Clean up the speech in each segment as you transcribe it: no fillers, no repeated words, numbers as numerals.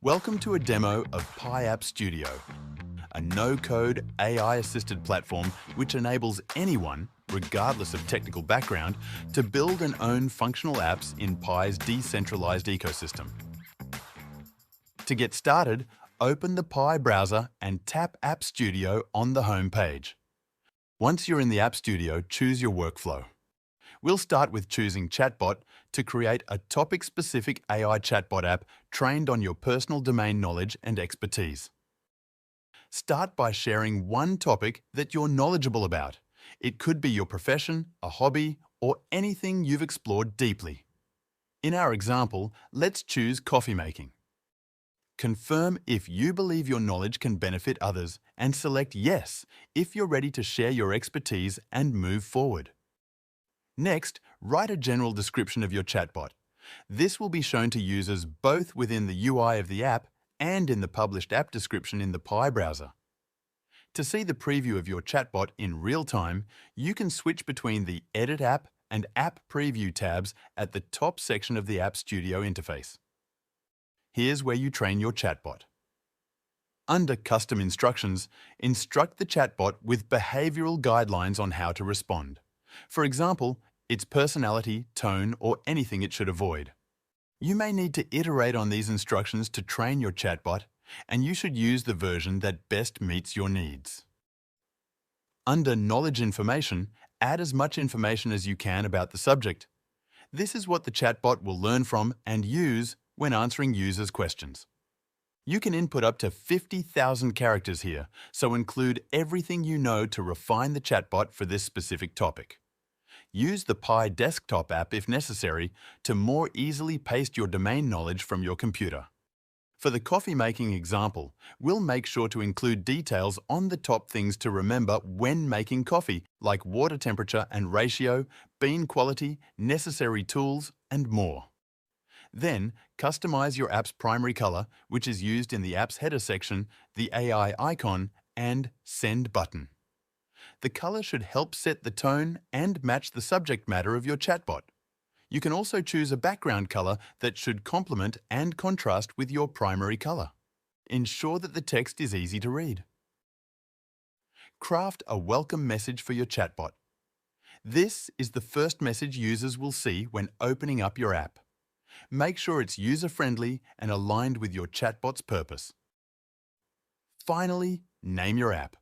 Welcome to a demo of Pi App Studio, a no-code AI-assisted platform which enables anyone, regardless of technical background, to build and own functional apps in Pi's decentralized ecosystem. To get started, open the Pi browser and tap App Studio on the home page. Once you're in the App Studio, choose your workflow. We'll start with choosing Chatbot to create a topic-specific AI chatbot app trained on your personal domain knowledge and expertise. Start by sharing one topic that you're knowledgeable about. It could be your profession, a hobby, or anything you've explored deeply. In our example, let's choose coffee making. Confirm if you believe your knowledge can benefit others and select Yes if you're ready to share your expertise and move forward. Next, write a general description of your chatbot. This will be shown to users both within the UI of the app and in the published app description in the Pi browser. To see the preview of your chatbot in real time, you can switch between the Edit App and App Preview tabs at the top section of the App Studio interface. Here's where you train your chatbot. Under Custom Instructions, instruct the chatbot with behavioral guidelines on how to respond. For example, its personality, tone, or anything it should avoid. You may need to iterate on these instructions to train your chatbot, and you should use the version that best meets your needs. Under Knowledge Information, add as much information as you can about the subject. This is what the chatbot will learn from and use when answering users' questions. You can input up to 50,000 characters here, so include everything you know to refine the chatbot for this specific topic. Use the Pi desktop app if necessary to more easily paste your domain knowledge from your computer. For the coffee making example, we'll make sure to include details on the top things to remember when making coffee, like water temperature and ratio, bean quality, necessary tools, and more. Then, customize your app's primary color, which is used in the app's header section, the AI icon, and Send button. The color should help set the tone and match the subject matter of your chatbot. You can also choose a background color that should complement and contrast with your primary color. Ensure that the text is easy to read. Craft a welcome message for your chatbot. This is the first message users will see when opening up your app. Make sure it's user-friendly and aligned with your chatbot's purpose. Finally, name your app.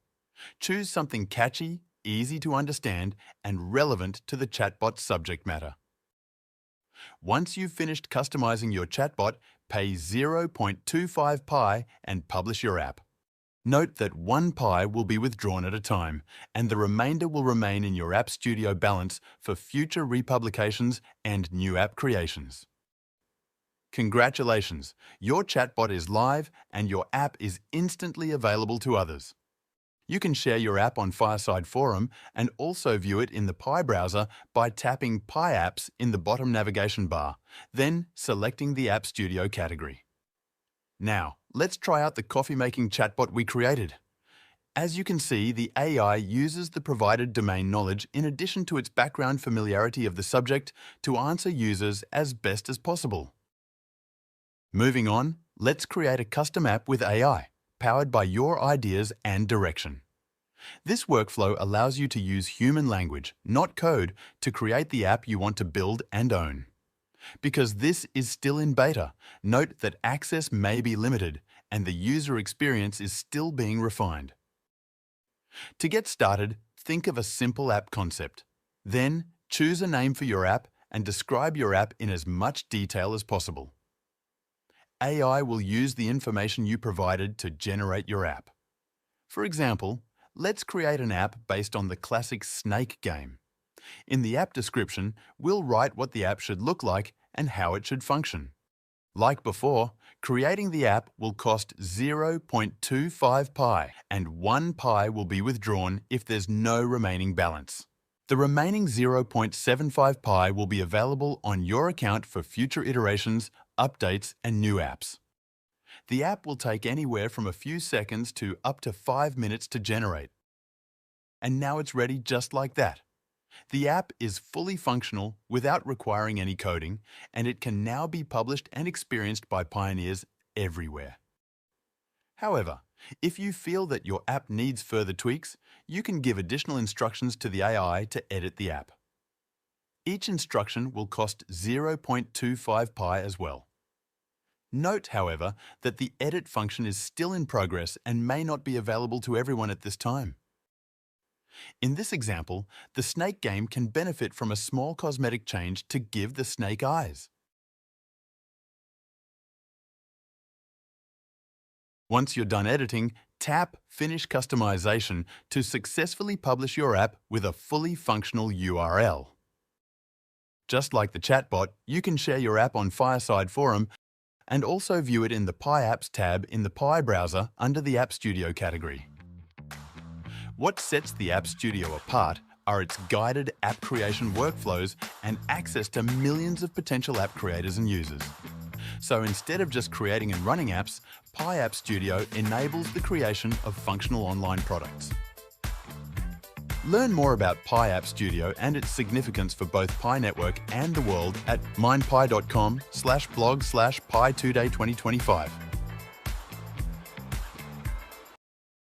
Choose something catchy, easy to understand, and relevant to the chatbot's subject matter. Once you've finished customizing your chatbot, pay 0.25 Pi and publish your app. Note that 1 Pi will be withdrawn at a time, and the remainder will remain in your App Studio balance for future republications and new app creations. Congratulations! Your chatbot is live and your app is instantly available to others. You can share your app on Fireside Forum and also view it in the Pi browser by tapping Pi Apps in the bottom navigation bar, then selecting the App Studio category. Now, let's try out the coffee-making chatbot we created. As you can see, the AI uses the provided domain knowledge in addition to its background familiarity of the subject to answer users as best as possible. Moving on, let's create a custom app with AI, powered by your ideas and direction. This workflow allows you to use human language, not code, to create the app you want to build and own. Because this is still in beta, note that access may be limited and the user experience is still being refined. To get started, think of a simple app concept. Then, choose a name for your app and describe your app in as much detail as possible. AI will use the information you provided to generate your app. For example, let's create an app based on the classic snake game. In the app description, we'll write what the app should look like and how it should function. Like before, creating the app will cost 0.25 Pi, and 1 Pi will be withdrawn if there's no remaining balance. The remaining 0.75 Pi will be available on your account for future iterations, updates, and new apps. The app will take anywhere from a few seconds to up to 5 minutes to generate. And now it's ready just like that. The app is fully functional without requiring any coding, and it can now be published and experienced by pioneers everywhere. However, if you feel that your app needs further tweaks, you can give additional instructions to the AI to edit the app. Each instruction will cost 0.25 pi as well. Note, however, that the edit function is still in progress and may not be available to everyone at this time. In this example, the snake game can benefit from a small cosmetic change to give the snake eyes. Once you're done editing, tap Finish Customization to successfully publish your app with a fully functional URL. Just like the chatbot, you can share your app on Fireside Forum and also view it in the Pi Apps tab in the Pi browser under the App Studio category. What sets the App Studio apart are its guided app creation workflows and access to millions of potential app creators and users. So instead of just creating and running apps, Pi App Studio enables the creation of functional online products. Learn more about Pi App Studio and its significance for both Pi Network and the world at mindpi.com/blog/Pi2Day 2025.